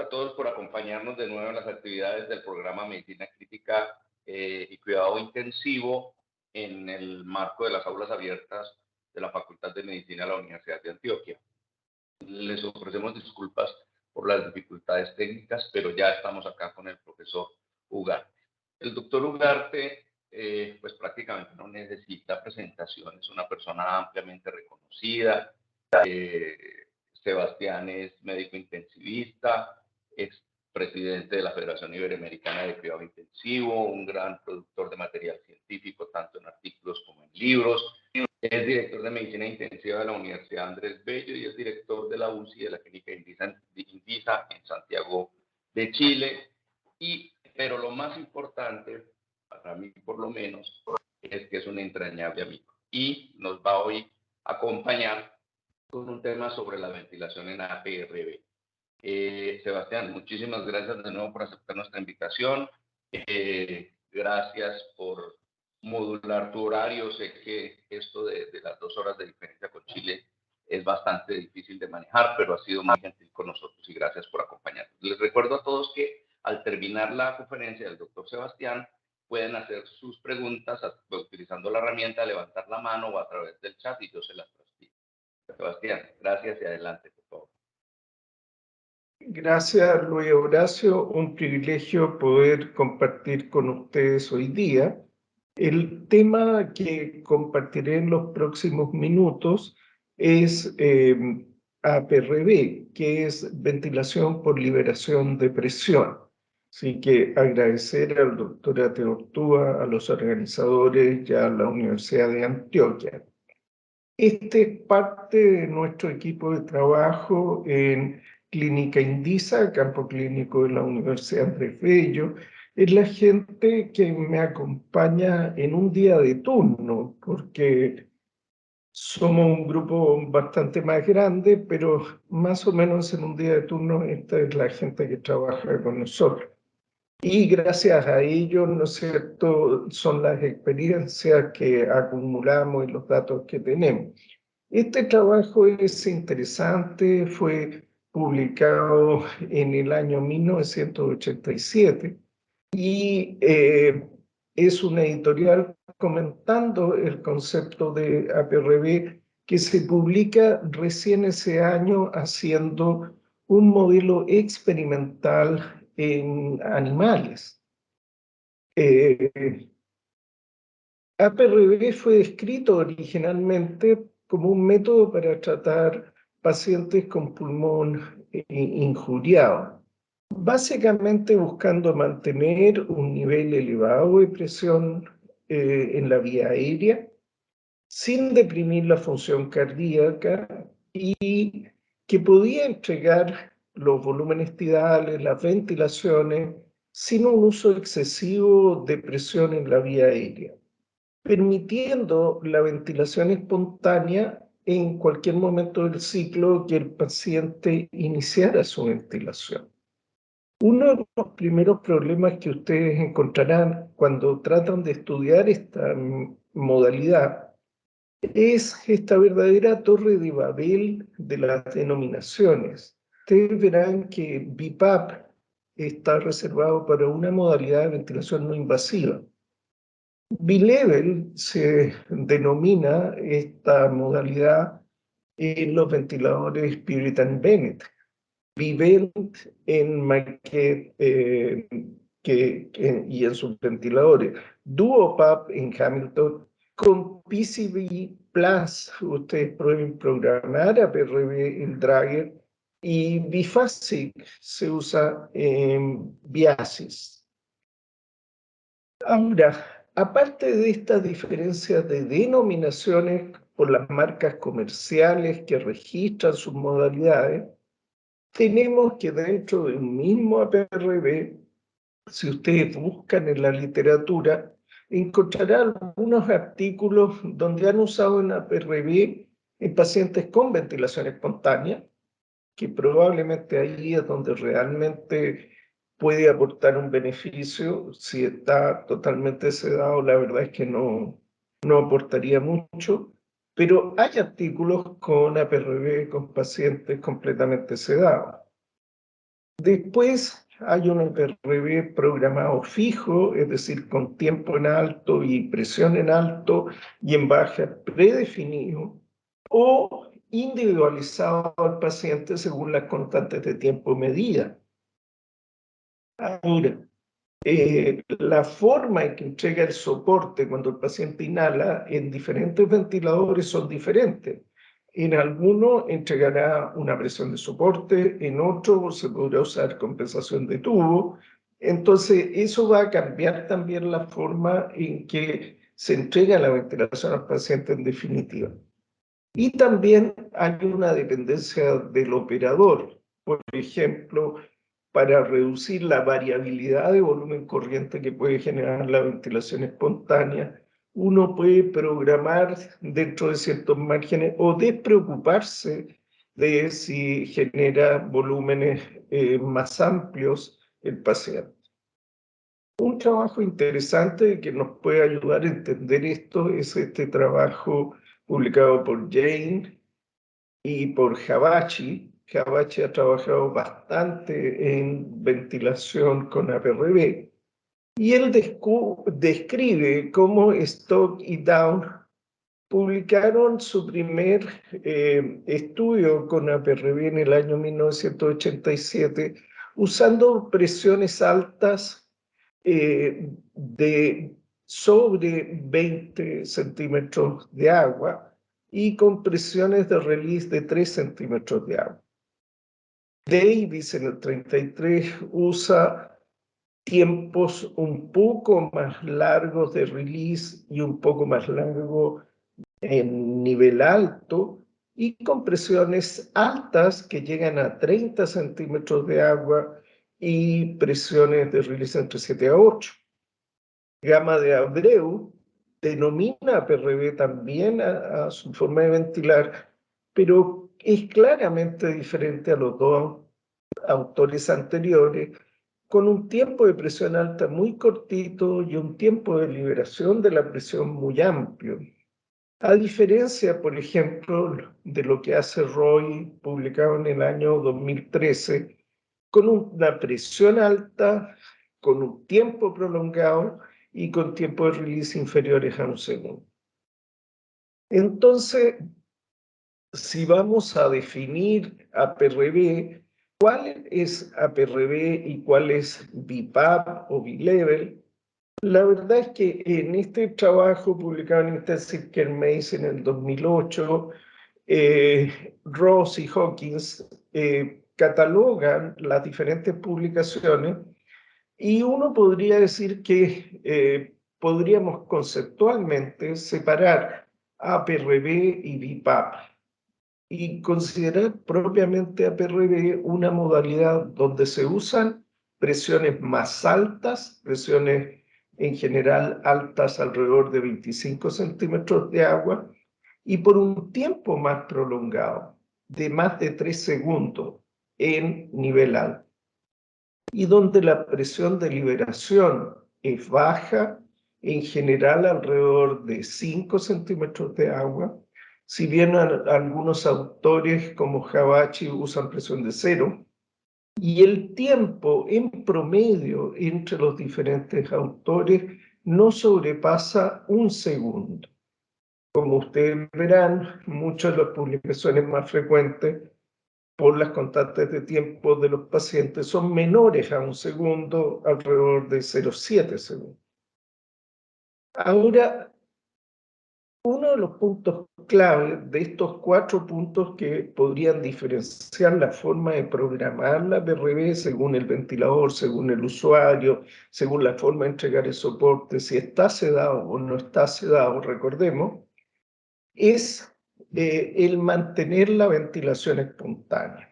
a todos por acompañarnos de nuevo en las actividades del programa Medicina Crítica y Cuidado Intensivo en el marco de las aulas abiertas de la Facultad de Medicina de la Universidad de Antioquia. Les ofrecemos disculpas por las dificultades técnicas, pero ya estamos acá con el profesor Ugarte. El doctor Ugarte, pues prácticamente no necesita presentación, es una persona ampliamente reconocida. Sebastián es médico intensivista, es presidente de la Federación Iberoamericana de Cuidado Intensivo, un gran productor de material científico, tanto en artículos como en libros. Es director de Medicina Intensiva de la Universidad Andrés Bello y es director de la UCI de la Clínica Indisa en Santiago de Chile. Pero lo más importante, para mí por lo menos, es que es un entrañable amigo. Y nos va hoy a acompañar con un tema sobre la ventilación en APRB. Sebastián, muchísimas gracias de nuevo por aceptar nuestra invitación. Gracias por modular tu horario. Sé que esto de las 2 horas de diferencia con Chile es bastante difícil de manejar, pero ha sido muy gentil con nosotros y gracias por acompañarnos. Les recuerdo a todos que al terminar la conferencia del doctor Sebastián, pueden hacer sus preguntas utilizando la herramienta levantar la mano o a través del chat y yo se las transmito. Sebastián, gracias y adelante, por favor. Gracias, Luis Horacio. Un privilegio poder compartir con ustedes hoy día. El tema que compartiré en los próximos minutos es APRB, que es ventilación por liberación de presión. Así que agradecer al doctor Ateortúa, a los organizadores y a la Universidad de Antioquia. Este es parte de nuestro equipo de trabajo en Clínica Indisa, campo clínico de la Universidad Andrés Bello. Es la gente que me acompaña en un día de turno, porque somos un grupo bastante más grande, pero más o menos en un día de turno esta es la gente que trabaja con nosotros. Y gracias a ello, ¿no es cierto?, son las experiencias que acumulamos y los datos que tenemos. Este trabajo es interesante, fue publicado en el año 1987 y es una editorial comentando el concepto de APRB que se publica recién ese año haciendo un modelo experimental en animales. APRB fue descrito originalmente como un método para tratar pacientes con pulmón injuriado, básicamente buscando mantener un nivel elevado de presión en la vía aérea, sin deprimir la función cardíaca y que podía entregar los volúmenes tidales, las ventilaciones, sin un uso excesivo de presión en la vía aérea, permitiendo la ventilación espontánea en cualquier momento del ciclo que el paciente iniciara su ventilación. Uno de los primeros problemas que ustedes encontrarán cuando tratan de estudiar esta modalidad es esta verdadera torre de Babel de las denominaciones. Ustedes verán que BiPAP está reservado para una modalidad de ventilación no invasiva. B-Level se denomina esta modalidad en los ventiladores Puritan-Bennett, B-Vent en Maquet y en sus ventiladores, DuoPAP en Hamilton, con PCB Plus ustedes pueden programar APRB en Drager y Biphasic se usa en Biasis. Ahora, aparte de estas diferencias de denominaciones por las marcas comerciales que registran sus modalidades, tenemos que dentro de un mismo APRB, si ustedes buscan en la literatura, encontrarán algunos artículos donde han usado un APRB en pacientes con ventilación espontánea, que probablemente ahí es donde realmente puede aportar un beneficio. Si está totalmente sedado, la verdad es que no aportaría mucho, pero hay artículos con APRB con pacientes completamente sedados. Después hay un APRB programado fijo, es decir, con tiempo en alto y presión en alto y en baja predefinido, o individualizado al paciente según las constantes de tiempo medidas. Ahora, la forma en que entrega el soporte cuando el paciente inhala en diferentes ventiladores son diferentes. En algunos entregará una presión de soporte, en otros se podrá usar compensación de tubo. Entonces, eso va a cambiar también la forma en que se entrega la ventilación al paciente en definitiva. Y también hay una dependencia del operador. Por ejemplo, para reducir la variabilidad de volumen corriente que puede generar la ventilación espontánea, uno puede programar dentro de ciertos márgenes o despreocuparse de si genera volúmenes más amplios el paciente. Un trabajo interesante que nos puede ayudar a entender esto es este trabajo publicado por Jane y por Havachi. Havachi ha trabajado bastante en ventilación con APRB y él describe cómo Stock y Down publicaron su primer estudio con APRB en el año 1987 usando presiones altas de sobre 20 centímetros de agua y con presiones de release de 3 centímetros de agua. Davis en el 33 usa tiempos un poco más largos de release y un poco más largo en nivel alto y con presiones altas que llegan a 30 centímetros de agua y presiones de release entre 7 a 8. Gama de Abreu denomina APRB también a su forma de ventilar, pero es claramente diferente a los dos autores anteriores, con un tiempo de presión alta muy cortito y un tiempo de liberación de la presión muy amplio. A diferencia, por ejemplo, de lo que hace Roy, publicado en el año 2013, con una presión alta, con un tiempo prolongado y con tiempos de release inferiores a 1 segundo. Entonces, si vamos a definir APRB, ¿cuál es APRB y cuál es BiPAP o B-Level? La verdad es que en este trabajo publicado en Intensive Care Medicine en el 2008, Ross y Hawkins catalogan las diferentes publicaciones y uno podría decir que podríamos conceptualmente separar APRB y BiPAP y considerar propiamente APRB una modalidad donde se usan presiones más altas, presiones en general altas alrededor de 25 centímetros de agua, y por un tiempo más prolongado, de más de 3 segundos en nivel alto, y donde la presión de liberación es baja, en general alrededor de 5 centímetros de agua, si bien algunos autores como Havachi usan presión de 0, y el tiempo en promedio entre los diferentes autores no sobrepasa 1 segundo. Como ustedes verán, muchas de las publicaciones más frecuentes por las constantes de tiempo de los pacientes son menores a 1 segundo, alrededor de 0,7 segundos. Ahora, uno de los puntos clave de estos 4 puntos que podrían diferenciar la forma de programar la APRB según el ventilador, según el usuario, según la forma de entregar el soporte, si está sedado o no está sedado, recordemos, es el mantener la ventilación espontánea.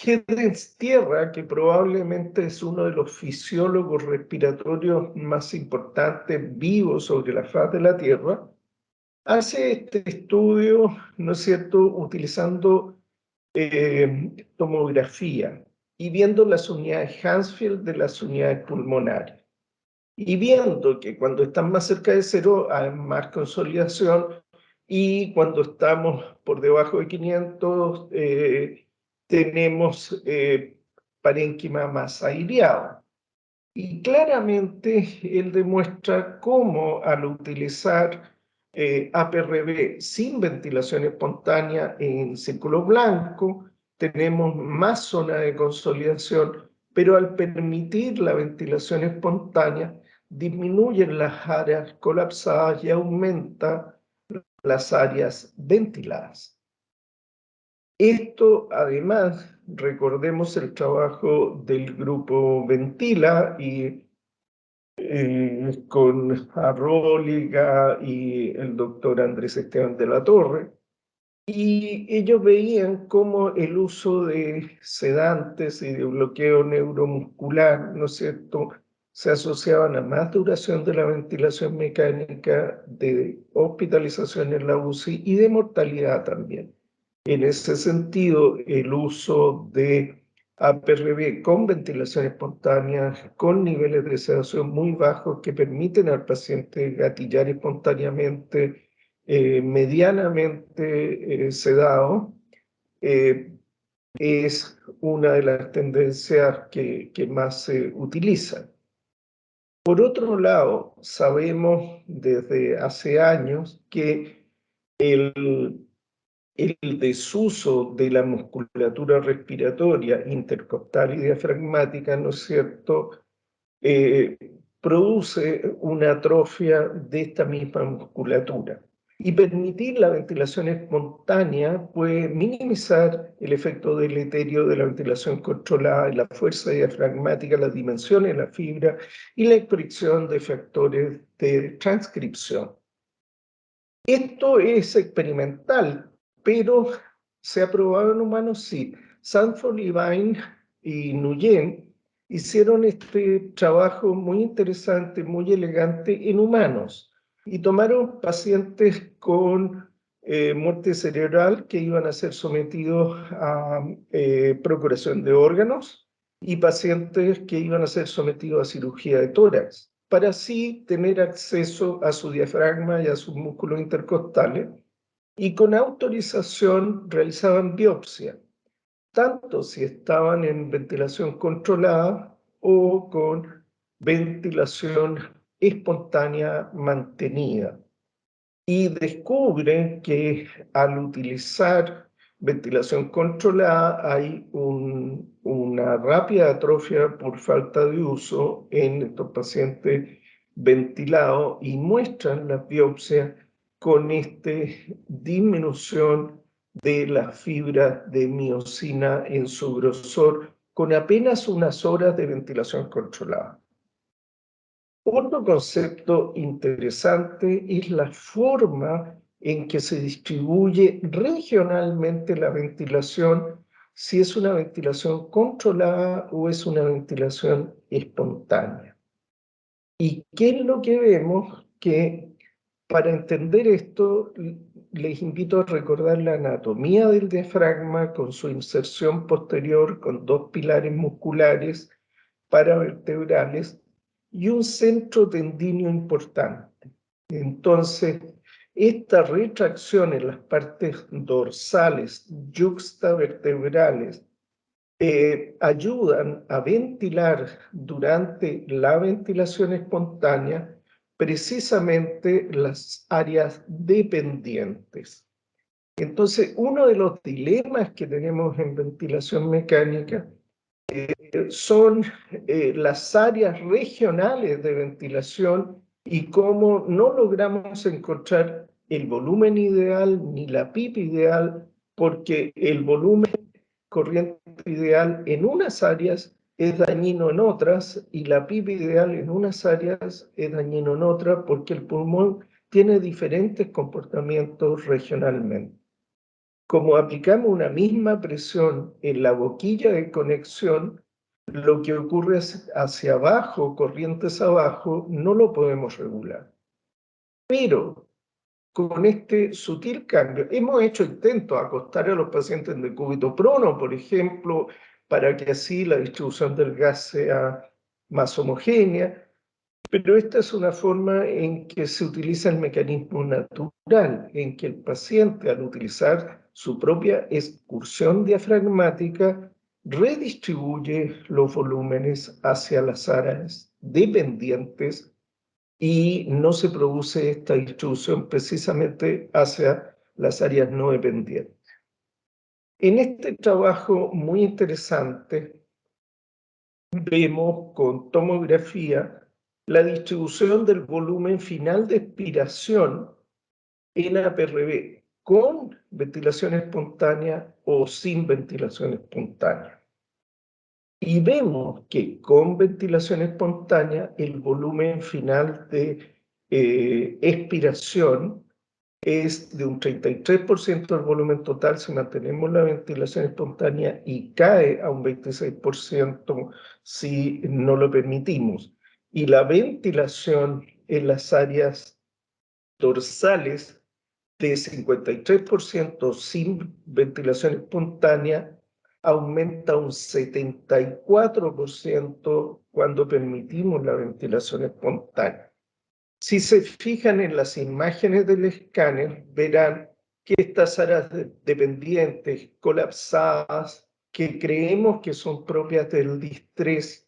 Hedges Tierra, que probablemente es uno de los fisiólogos respiratorios más importantes vivos sobre la faz de la Tierra, hace este estudio, ¿no es cierto?, utilizando tomografía y viendo las unidades Hansfield de las unidades pulmonares. Y viendo que cuando están más cerca de 0 hay más consolidación y cuando estamos por debajo de 500 tenemos parénquima más aireado. Y claramente él demuestra cómo al utilizar APRB sin ventilación espontánea en círculo blanco, tenemos más zona de consolidación, pero al permitir la ventilación espontánea, disminuyen las áreas colapsadas y aumenta las áreas ventiladas. Esto, además, recordemos el trabajo del grupo Ventila y con Arróliga y el doctor Andrés Esteban de la Torre, y ellos veían cómo el uso de sedantes y de bloqueo neuromuscular, ¿no es cierto?, se asociaban a más duración de la ventilación mecánica, de hospitalización en la UCI y de mortalidad también. En ese sentido, el uso de APRB con ventilación espontánea, con niveles de sedación muy bajos que permiten al paciente gatillar espontáneamente, medianamente sedado, es una de las tendencias que más se utilizan. Por otro lado, sabemos desde hace años que el desuso de la musculatura respiratoria intercostal y diafragmática, ¿no es cierto?, produce una atrofia de esta misma musculatura. Y permitir la ventilación espontánea puede minimizar el efecto deleterio de la ventilación controlada en la fuerza diafragmática, las dimensiones de la fibra y la expresión de factores de transcripción. Esto es experimental, pero se ha probado en humanos, sí. Sanford, Levine y Nguyen hicieron este trabajo muy interesante, muy elegante en humanos, y tomaron pacientes con muerte cerebral que iban a ser sometidos a procuración de órganos y pacientes que iban a ser sometidos a cirugía de tórax, para así tener acceso a su diafragma y a sus músculos intercostales, y con autorización realizaban biopsia, tanto si estaban en ventilación controlada o con ventilación espontánea mantenida. Y descubre que al utilizar ventilación controlada hay una rápida atrofia por falta de uso en estos pacientes ventilados, y muestran las biopsias con esta disminución de las fibras de miosina en su grosor con apenas unas horas de ventilación controlada. Otro concepto interesante es la forma en que se distribuye regionalmente la ventilación, si es una ventilación controlada o es una ventilación espontánea. ¿Y qué es lo que vemos? Que para entender esto, les invito a recordar la anatomía del diafragma con su inserción posterior con dos pilares musculares paravertebrales y un centro tendíneo importante. Entonces, esta retracción en las partes dorsales yuxtavertebrales ayudan a ventilar durante la ventilación espontánea precisamente las áreas dependientes. Entonces, uno de los dilemas que tenemos en ventilación mecánica son las áreas regionales de ventilación y cómo no logramos encontrar el volumen ideal ni la PIP ideal, porque el volumen corriente ideal en unas áreas es dañino en otras, y la PIP ideal en unas áreas es dañino en otras, porque el pulmón tiene diferentes comportamientos regionalmente. Como aplicamos una misma presión en la boquilla de conexión, lo que ocurre hacia abajo, corrientes abajo, no lo podemos regular. Pero con este sutil cambio, hemos hecho intentos de acostar a los pacientes en decúbito prono, por ejemplo, para que así la distribución del gas sea más homogénea, pero esta es una forma en que se utiliza el mecanismo natural, en que el paciente, al utilizar su propia excursión diafragmática, redistribuye los volúmenes hacia las áreas dependientes y no se produce esta distribución precisamente hacia las áreas no dependientes. En este trabajo muy interesante vemos con tomografía la distribución del volumen final de expiración en APRB con ventilación espontánea o sin ventilación espontánea. Y vemos que con ventilación espontánea el volumen final de expiración es de un 33% del volumen total si mantenemos la ventilación espontánea y cae a un 26% si no lo permitimos. Y la ventilación en las áreas dorsales de 53% sin ventilación espontánea aumenta un 74% cuando permitimos la ventilación espontánea. Si se fijan en las imágenes del escáner, verán que estas áreas dependientes, colapsadas, que creemos que son propias del distrés,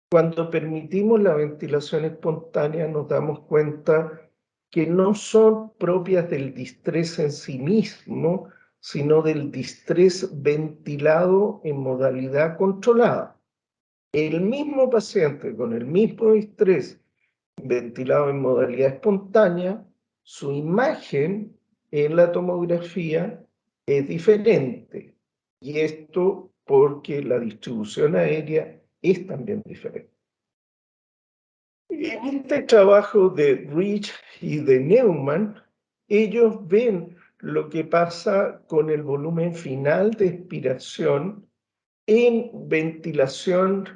cuando permitimos la ventilación espontánea nos damos cuenta que no son propias del distrés en sí mismo, sino del distrés ventilado en modalidad controlada. El mismo paciente con el mismo distrés ventilado en modalidad espontánea, su imagen en la tomografía es diferente. Y esto porque la distribución aérea es también diferente. En este trabajo de Rich y de Neumann, ellos ven lo que pasa con el volumen final de expiración en ventilación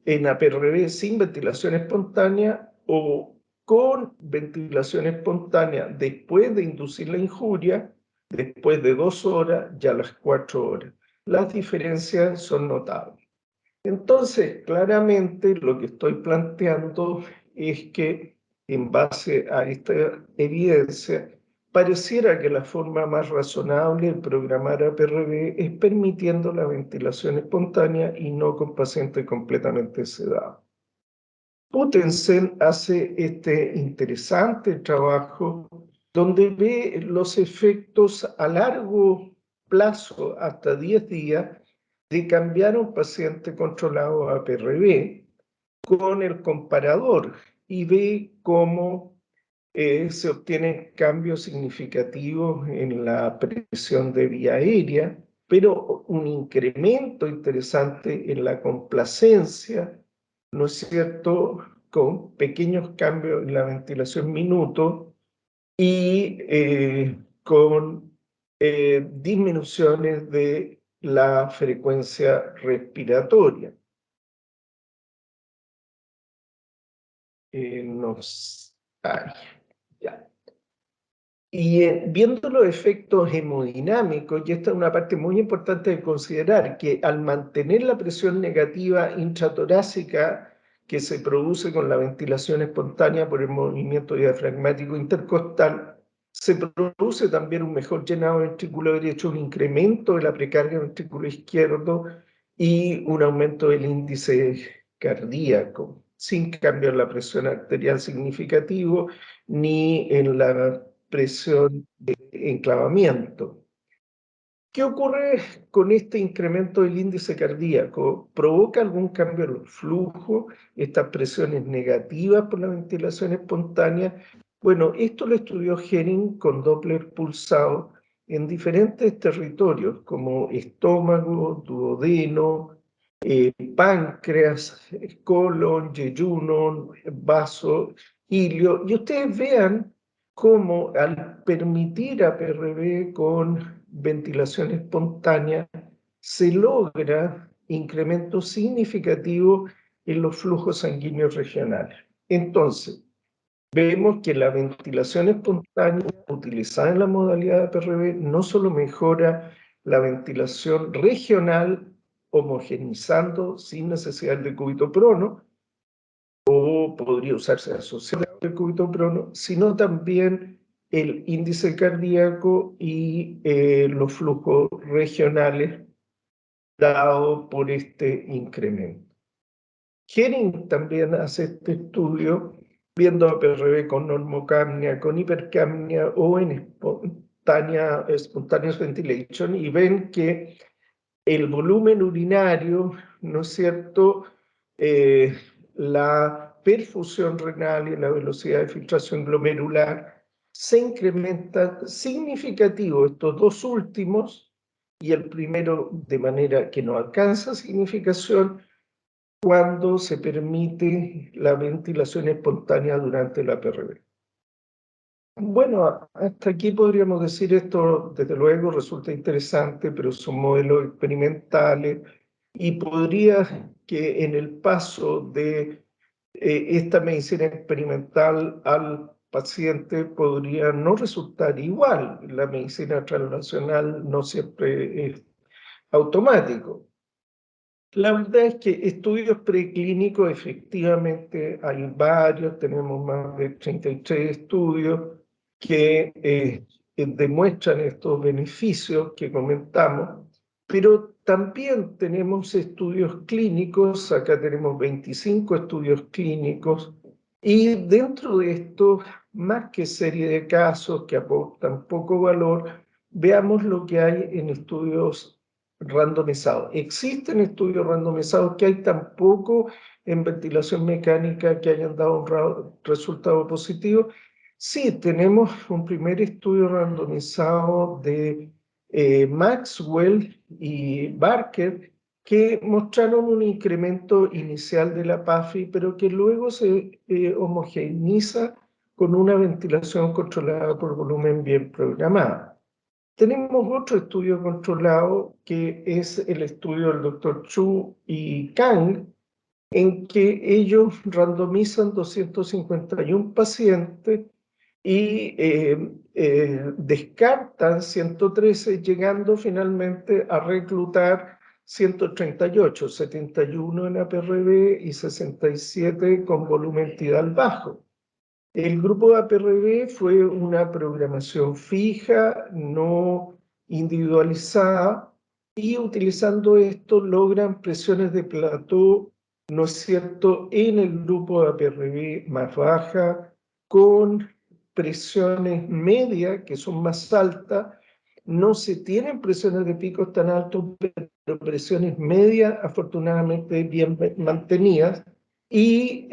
en APRB sin ventilación espontánea o con ventilación espontánea después de inducir la injuria, después de 2 horas y a las 4 horas. Las diferencias son notables. Entonces, claramente lo que estoy planteando es que en base a esta evidencia, pareciera que la forma más razonable de programar APRB es permitiendo la ventilación espontánea y no con pacientes completamente sedados. Puttensen hace este interesante trabajo donde ve los efectos a largo plazo, hasta 10 días, de cambiar a un paciente controlado a APRB con el comparador y ve cómo se obtienen cambios significativos en la presión de vía aérea, pero un incremento interesante en la complacencia, ¿no es cierto?, con pequeños cambios en la ventilación minuto y con disminuciones de la frecuencia respiratoria. Ya. Y viendo los efectos hemodinámicos, y esta es una parte muy importante de considerar, que al mantener la presión negativa intratorácica que se produce con la ventilación espontánea por el movimiento diafragmático intercostal, se produce también un mejor llenado ventricular derecho, un incremento de la precarga ventrículo izquierdo y un aumento del índice cardíaco, sin cambio en la presión arterial significativo ni en la presión de enclavamiento. ¿Qué ocurre con este incremento del índice cardíaco? ¿Provoca algún cambio en los flujos, estas presiones negativas por la ventilación espontánea? Bueno, esto lo estudió Henning con Doppler pulsado en diferentes territorios como estómago, duodeno, páncreas, colon, yeyuno, vaso, ilio, y ustedes vean cómo al permitir APRB con ventilación espontánea se logra incremento significativo en los flujos sanguíneos regionales. Entonces, vemos que la ventilación espontánea utilizada en la modalidad de APRB no solo mejora la ventilación regional, homogenizando sin necesidad de cúbito prono, o podría usarse asociado al cúbito prono, sino también el índice cardíaco y los flujos regionales dado por este incremento. Hering también hace este estudio viendo a PRV con normocapnia, con hipercapnia o en spontaneous ventilation, y ven que el volumen urinario, ¿no es cierto?, la perfusión renal y la velocidad de filtración glomerular se incrementan significativo estos dos últimos, y el primero de manera que no alcanza significación cuando se permite la ventilación espontánea durante la PRV. Bueno, hasta aquí podríamos decir esto, desde luego resulta interesante, pero son modelos experimentales y podría que en el paso de esta medicina experimental al paciente podría no resultar igual. La medicina translacional no siempre es automático. La verdad es que estudios preclínicos efectivamente hay varios, tenemos más de 33 estudios que demuestran estos beneficios que comentamos, pero también tenemos estudios clínicos, acá tenemos 25 estudios clínicos, y dentro de estos, más que serie de casos que aportan poco valor, veamos lo que hay en estudios randomizados. Existen estudios randomizados que hay tampoco en ventilación mecánica que hayan dado un resultado positivo. Sí, tenemos un primer estudio randomizado de Maxwell y Barker que mostraron un incremento inicial de la PAFI, pero que luego se homogeneiza con una ventilación controlada por volumen bien programada. Tenemos otro estudio controlado que es el estudio del Dr. Chu y Kang, en que ellos randomizan 251 pacientes y descartan 113, llegando finalmente a reclutar 138, 71 en APRV y 67 con volumen tidal bajo. El grupo de APRV fue una programación fija, no individualizada, y utilizando esto logran presiones de plató, ¿no es cierto?, en el grupo de APRV más baja, con presiones medias que son más altas. No se tienen presiones de picos tan altos, pero presiones medias afortunadamente bien mantenidas, y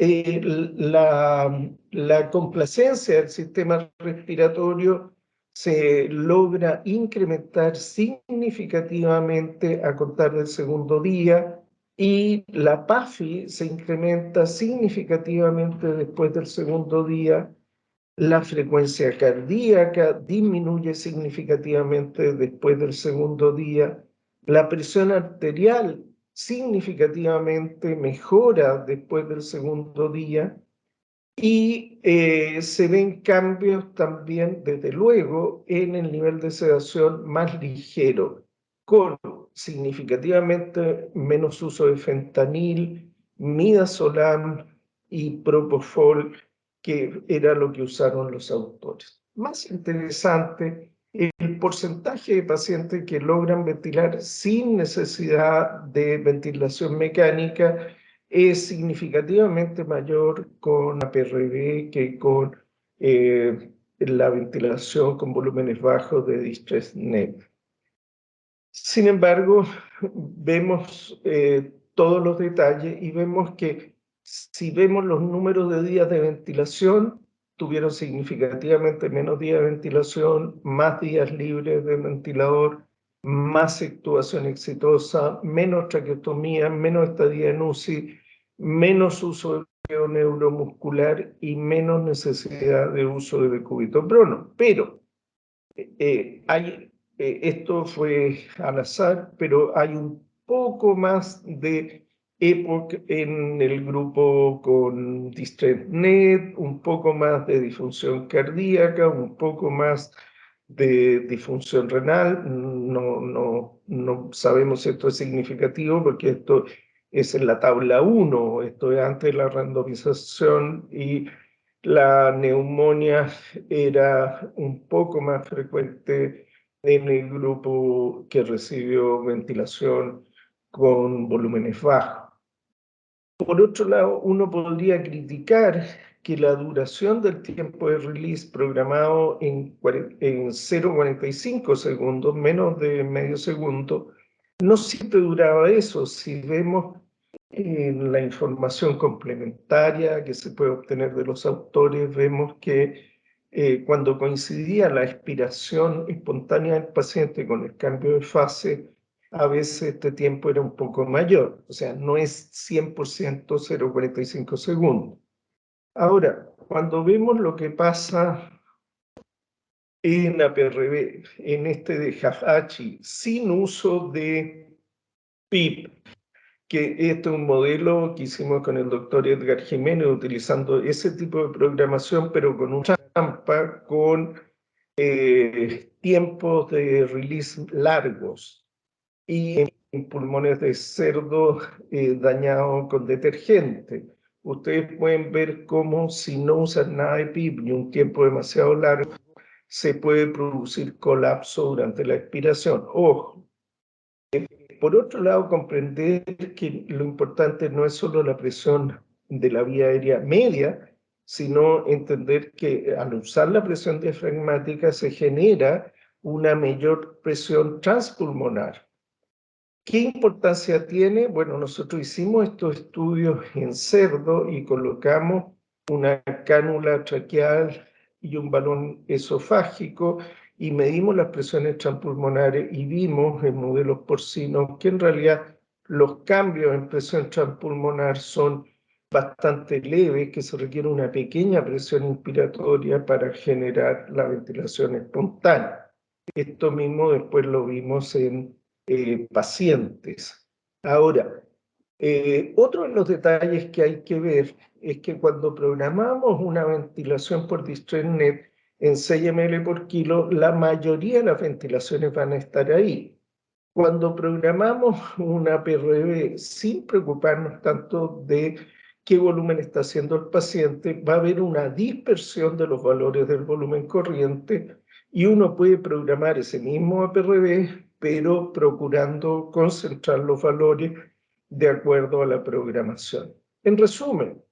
la complacencia del sistema respiratorio se logra incrementar significativamente a contar del segundo día, y la PAFI se incrementa significativamente después del segundo día. La frecuencia cardíaca disminuye significativamente después del segundo día. La presión arterial significativamente mejora después del segundo día, y se ven cambios también, desde luego, en el nivel de sedación más ligero, con significativamente menos uso de fentanil, midazolam y propofol, que era lo que usaron los autores. Más interesante, el porcentaje de pacientes que logran ventilar sin necesidad de ventilación mecánica es significativamente mayor con APRV que con la ventilación con volúmenes bajos de Distress Net. Sin embargo, vemos todos los detalles y vemos que si vemos los números de días de ventilación, tuvieron significativamente menos días de ventilación, más días libres de ventilador, más extubación exitosa, menos traqueotomía, menos estadía en UCI, menos uso de neuromuscular y menos necesidad de uso de decúbito-prono. Pero esto fue al azar, pero hay un poco más de EPOC en el grupo con DistressNet, un poco más de disfunción cardíaca, un poco más de disfunción renal. No sabemos si esto es significativo porque esto es en la tabla 1, esto es antes de la randomización, y La neumonía era un poco más frecuente en el grupo que recibió ventilación con volúmenes bajos. Por otro lado, uno podría criticar que la duración del tiempo de release programado en 0,45 segundos, menos de medio segundo, no siempre duraba eso. Si vemos la información complementaria que se puede obtener de los autores, vemos que cuando coincidía la expiración espontánea del paciente con el cambio de fase, a veces este tiempo era un poco mayor, o sea, no es 100% 0,45 segundos. Ahora, cuando vemos lo que pasa en APRB, en este de Hafachi, sin uso de PIP, que este es un modelo que hicimos con el doctor Edgar Jiménez, utilizando ese tipo de programación, pero con una trampa, con tiempos de release largos y en pulmones de cerdo dañados con detergente. Ustedes pueden ver cómo si no usan nada de PIP ni un tiempo demasiado largo, se puede producir colapso durante la expiración. Ojo, por otro lado, comprender que lo importante no es solo la presión de la vía aérea media, sino entender que al usar la presión diafragmática se genera una mayor presión transpulmonar. ¿Qué importancia tiene? Bueno, nosotros hicimos estos estudios en cerdo y colocamos una cánula traqueal y un balón esofágico y medimos las presiones transpulmonares y vimos en modelos porcinos que en realidad los cambios en presión transpulmonar son bastante leves, que se requiere una pequeña presión inspiratoria para generar la ventilación espontánea. Esto mismo después lo vimos en pacientes. Ahora, otro de los detalles que hay que ver es que cuando programamos una ventilación por DistressNet en 6 ml por kilo, la mayoría de las ventilaciones van a estar ahí. Cuando programamos una PRB sin preocuparnos tanto de qué volumen está haciendo el paciente, va a haber una dispersión de los valores del volumen corriente y uno puede programar ese mismo APRB, pero procurando concentrar los valores de acuerdo a la programación. En resumen,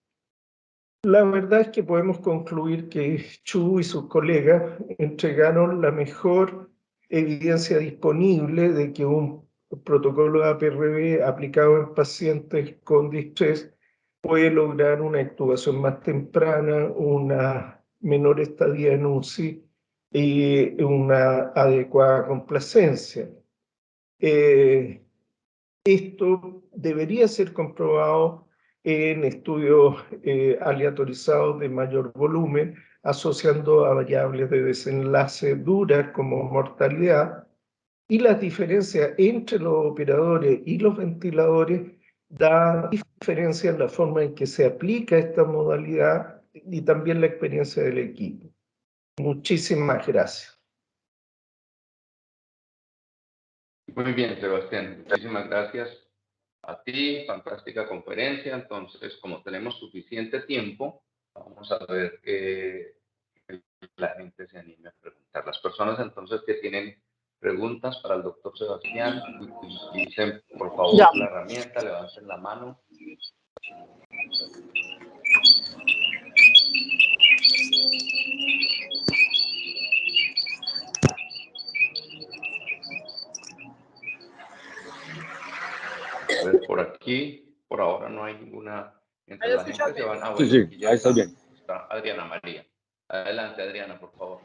la verdad es que podemos concluir que Chu y sus colegas entregaron la mejor evidencia disponible de que un protocolo de APRB aplicado en pacientes con distrés puede lograr una intubación más temprana, una menor estadía en UCI y una adecuada complacencia. Esto debería ser comprobado en estudios aleatorizados de mayor volumen, asociando a variables de desenlace duras como mortalidad, y las diferencias entre los operadores y los ventiladores da diferencia en la forma en que se aplica esta modalidad y también la experiencia del equipo. Muchísimas gracias. Muy bien, Sebastián. Muchísimas gracias a ti. Fantástica conferencia. Entonces, como tenemos suficiente tiempo, vamos a ver que la gente se anime a preguntar. Las personas entonces que tienen preguntas para el doctor Sebastián, utilicen por favor la herramienta, levanten la mano. A ver, por aquí, por ahora no hay ninguna. Mientras la gente se va. Bueno, sí, ahí está bien. Está Adriana María. Adelante, Adriana, por favor.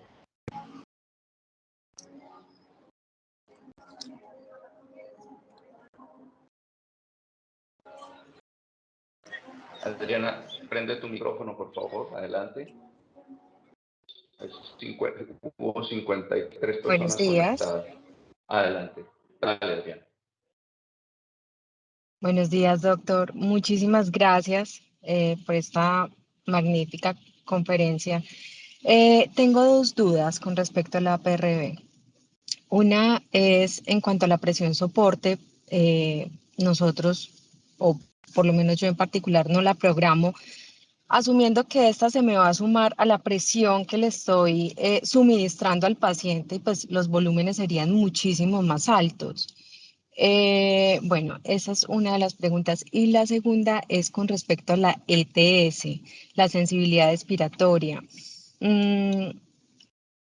Adriana, prende tu micrófono, por favor. Adelante. Hubo 53 personas conectadas. Adelante. Dale, Adriana. Buenos días, doctor. Muchísimas gracias por esta magnífica conferencia. Tengo dos dudas con respecto a la APRB. Una es en cuanto a la presión soporte. Nosotros, o por lo menos yo en particular, no la programo asumiendo que esta se me va a sumar a la presión que le estoy suministrando al paciente, pues los volúmenes serían muchísimo más altos. Bueno, esa es una de las preguntas. Y la segunda es con respecto a la ETS, la sensibilidad expiratoria.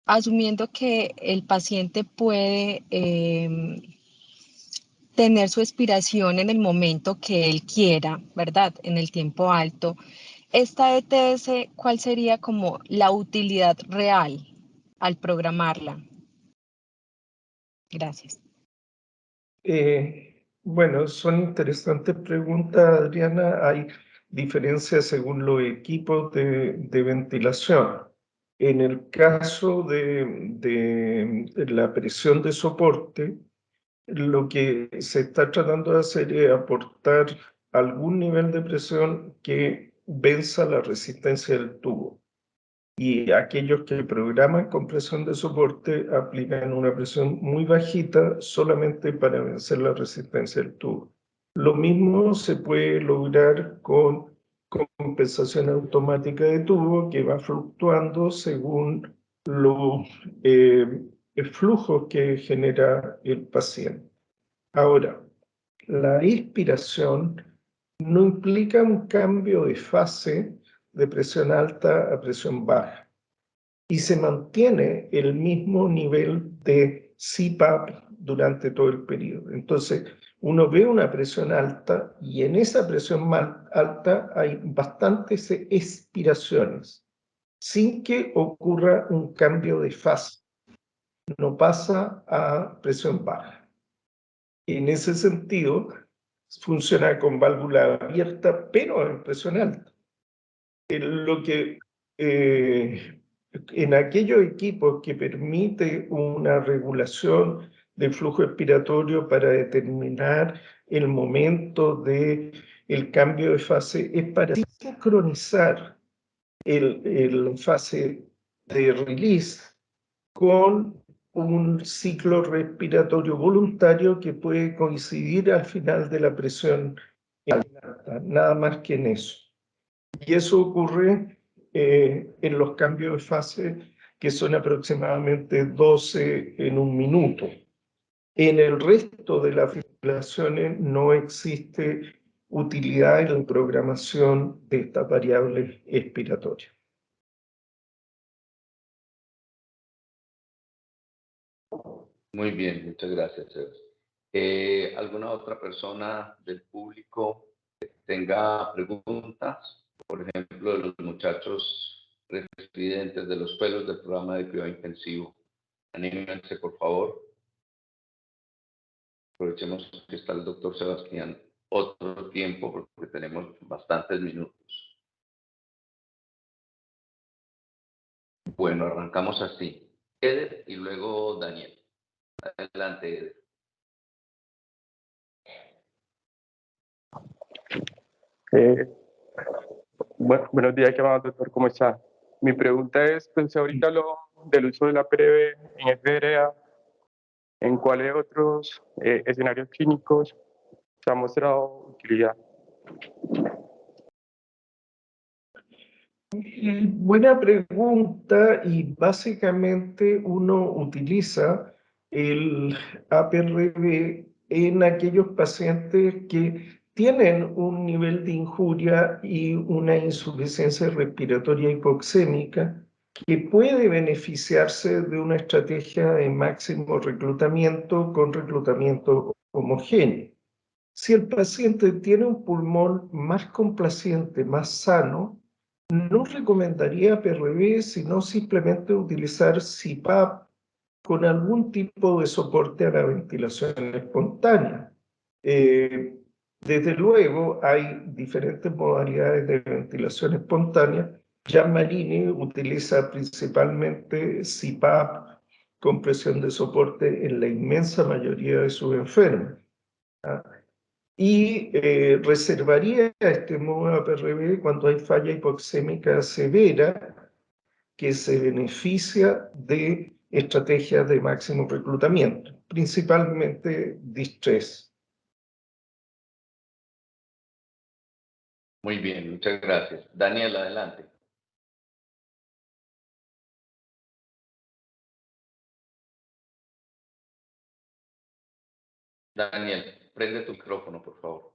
Asumiendo que el paciente puede tener su expiración en el momento que él quiera, ¿verdad? En el tiempo alto. Esta ETS, ¿cuál sería como la utilidad real al programarla? Gracias. Bueno, son interesantes preguntas, Adriana. Hay diferencias según los equipos de ventilación. En el caso de la presión de soporte, lo que se está tratando de hacer es aportar algún nivel de presión que venza la resistencia del tubo. Y aquellos que programan con presión de soporte aplican una presión muy bajita solamente para vencer la resistencia del tubo. Lo mismo se puede lograr con compensación automática de tubo, que va fluctuando según los flujos que genera el paciente. Ahora, la inspiración no implica un cambio de fase de presión alta a presión baja y se mantiene el mismo nivel de CPAP durante todo el periodo. Entonces, uno ve una presión alta y en esa presión alta hay bastantes expiraciones sin que ocurra un cambio de fase. No pasa a presión baja. En ese sentido, funciona con válvula abierta, pero en presión alta. Lo que en aquellos equipos que permite una regulación del flujo expiratorio para determinar el momento del cambio de fase, es para sincronizar la fase de release con un ciclo respiratorio voluntario que puede coincidir al final de la presión alta, nada más que en eso. Y eso ocurre en los cambios de fase, que son aproximadamente 12 en un minuto. En el resto de las fibrilaciones no existe utilidad en la programación de estas variables expiratorias. Muy bien, muchas gracias, Sebas. ¿Alguna otra persona del público que tenga preguntas? Por ejemplo, de los muchachos residentes de los pelos del programa de cuidado intensivo. Anímense, por favor. Aprovechemos que está el doctor Sebastián otro tiempo porque tenemos bastantes minutos. Bueno, arrancamos así. Eder y luego Daniel. Adelante, Eder. Buenos días, ¿qué más, doctor? ¿Cómo está? Mi pregunta es, pues ahorita habló del uso de la PRV en FRA, ¿en cuáles otros escenarios clínicos se ha mostrado utilidad? Buena pregunta, y básicamente uno utiliza el APRV en aquellos pacientes que tienen un nivel de injuria y una insuficiencia respiratoria hipoxémica que puede beneficiarse de una estrategia de máximo reclutamiento con reclutamiento homogéneo. Si el paciente tiene un pulmón más complaciente, más sano, no recomendaría PRV, sino simplemente utilizar CPAP con algún tipo de soporte a la ventilación espontánea. Desde luego, hay diferentes modalidades de ventilación espontánea. Jean Marini utiliza principalmente CPAP con presión de soporte en la inmensa mayoría de sus enfermos. Y reservaría este modo APRV cuando hay falla hipoxémica severa que se beneficia de estrategias de máximo reclutamiento, principalmente distrés. Muy bien, muchas gracias. Daniel, adelante. Daniel, prende tu micrófono, por favor.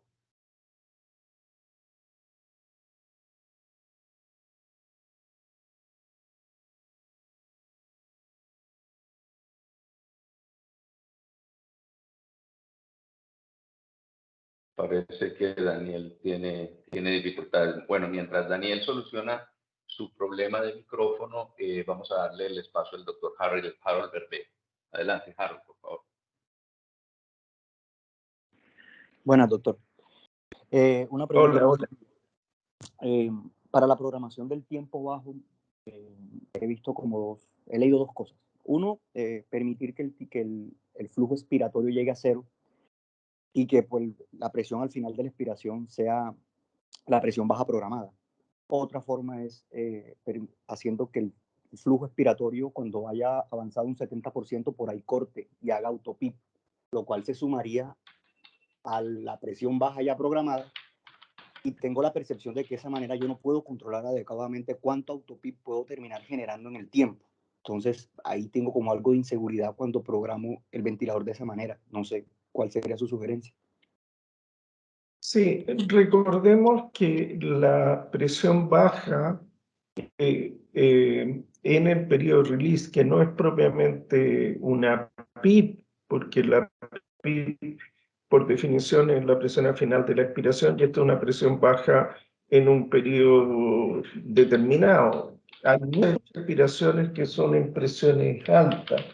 Parece que Daniel tiene dificultades. Bueno, mientras Daniel soluciona su problema de micrófono, vamos a darle el espacio al doctor Harold Berbe. Adelante, Harold, por favor. Buenas, doctor. Una pregunta. Hola. Para la programación del tiempo bajo, he leído dos cosas. Uno, permitir que el flujo expiratorio llegue a cero y que pues, la presión al final de la expiración sea la presión baja programada. Otra forma es haciendo que el flujo expiratorio, cuando haya avanzado un 70%, por ahí corte y haga autopip, lo cual se sumaría a la presión baja ya programada. Y tengo la percepción de que de esa manera yo no puedo controlar adecuadamente cuánto autopip puedo terminar generando en el tiempo. Entonces, ahí tengo como algo de inseguridad cuando programo el ventilador de esa manera. No sé cuál sería su sugerencia. Sí, recordemos que la presión baja en el periodo release, que no es propiamente una PIP, porque la PIP por definición es la presión al final de la expiración, y esto es una presión baja en un periodo determinado. Hay muchas expiraciones que son en presiones altas.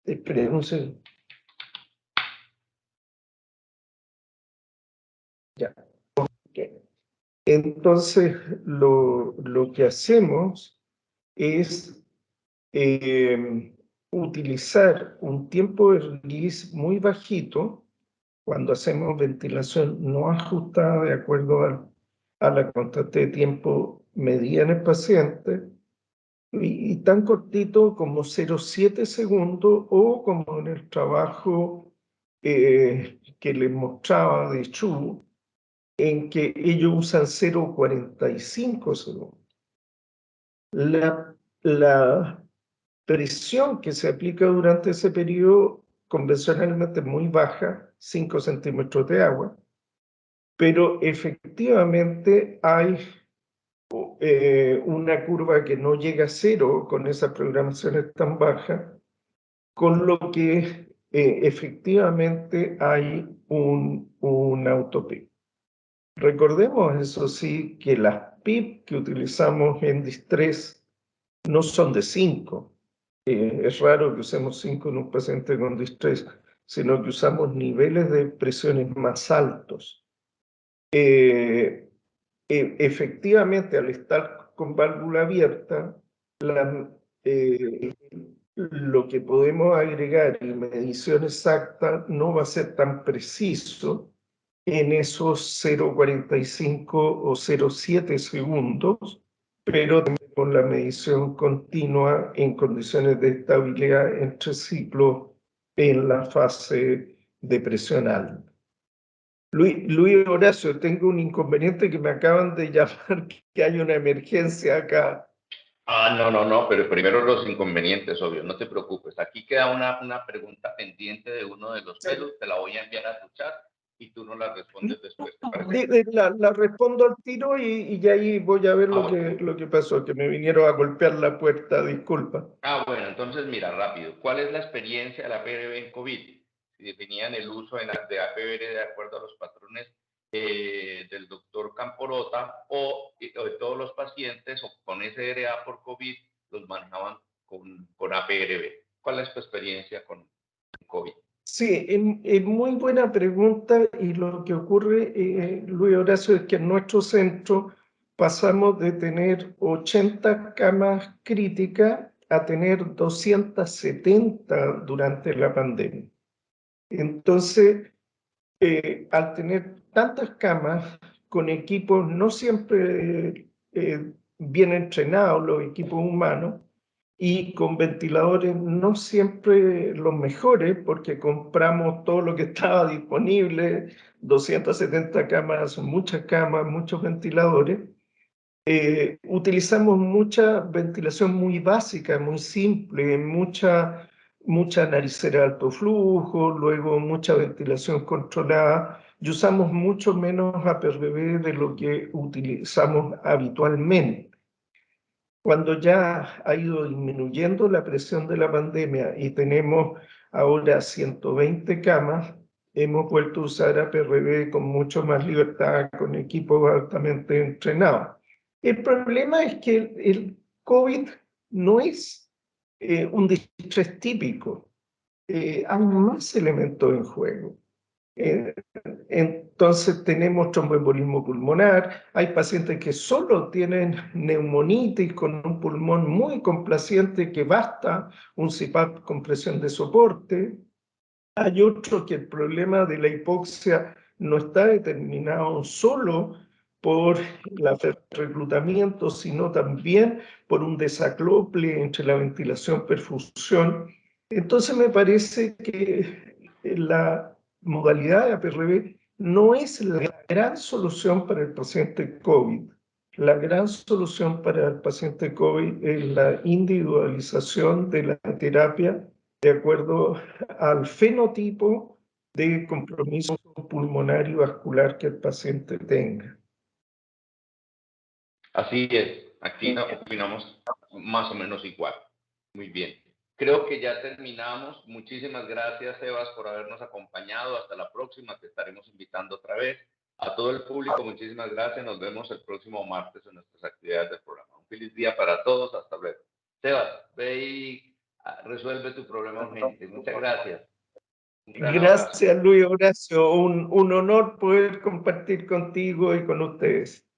Esperen un segundo. Ya. Okay. Entonces, lo que hacemos es utilizar un tiempo de release muy bajito cuando hacemos ventilación no ajustada de acuerdo a la constante de tiempo medida en el paciente, y tan cortito como 0,7 segundos, o como en el trabajo que les mostraba de Chu, en que ellos usan 0,45 segundos. La presión que se aplica durante ese periodo convencionalmente es muy baja, 5 centímetros de agua, pero efectivamente hay una curva que no llega a cero con esas programaciones tan bajas, con lo que efectivamente hay un autopip. Recordemos, eso sí, que las PIP que utilizamos en distrés no son de 5. Es raro que usemos 5 en un paciente con distrés, sino que usamos niveles de presiones más altos. Efectivamente, al estar con válvula abierta, lo que podemos agregar en medición exacta no va a ser tan preciso en esos 0,45 o 0,7 segundos, pero con la medición continua en condiciones de estabilidad entre ciclos en la fase de presión alta. Luis Horacio, tengo un inconveniente que me acaban de llamar, que hay una emergencia acá. No, pero primero los inconvenientes, obvio, no te preocupes. Aquí queda una pregunta pendiente de uno de los pelos, te la voy a enviar a tu chat y tú no la respondes después, ¿te parece? La respondo al tiro y ahí voy a ver lo que pasó, que me vinieron a golpear la puerta, disculpa. Bueno, entonces mira, rápido. ¿Cuál es la experiencia de la APBR en COVID? Si definían el uso de APBR de acuerdo a los patrones del doctor Camporota, o de todos los pacientes o con SRA por COVID los manejaban con APRB. ¿Cuál es tu experiencia con COVID? Sí, es muy buena pregunta, y lo que ocurre, Luis Horacio, es que en nuestro centro pasamos de tener 80 camas críticas a tener 270 durante la pandemia. Entonces, al tener tantas camas con equipos no siempre bien entrenados, los equipos humanos, y con ventiladores no siempre los mejores, porque compramos todo lo que estaba disponible, 270 camas, muchas camas, muchos ventiladores. Utilizamos mucha ventilación muy básica, muy simple, mucha naricera de alto flujo, luego mucha ventilación controlada, y usamos mucho menos APRB de lo que utilizamos habitualmente. Cuando ya ha ido disminuyendo la presión de la pandemia y tenemos ahora 120 camas, hemos vuelto a usar APRB con mucho más libertad, con equipos altamente entrenados. El problema es que el COVID no es un distrés típico. Hay más elementos en juego. Entonces tenemos tromboembolismo pulmonar, hay pacientes que solo tienen neumonitis con un pulmón muy complaciente que basta un CPAP con presión de soporte. Hay otros que el problema de la hipoxia no está determinado solo por el reclutamiento, sino también por un desacople entre la ventilación-perfusión. Entonces me parece que la modalidad de APRB no es la gran solución para el paciente COVID. La gran solución para el paciente COVID es la individualización de la terapia de acuerdo al fenotipo de compromiso pulmonar y vascular que el paciente tenga. Así es, aquí opinamos más o menos igual. Muy bien. Creo que ya terminamos. Muchísimas gracias, Sebas, por habernos acompañado. Hasta la próxima, te estaremos invitando otra vez. A todo el público, muchísimas gracias. Nos vemos el próximo martes en nuestras actividades del programa. Un feliz día para todos. Hasta luego. Sebas, ve y resuelve tu problema urgente. Muchas gracias. Gracias, Luis Horacio. Un honor poder compartir contigo y con ustedes.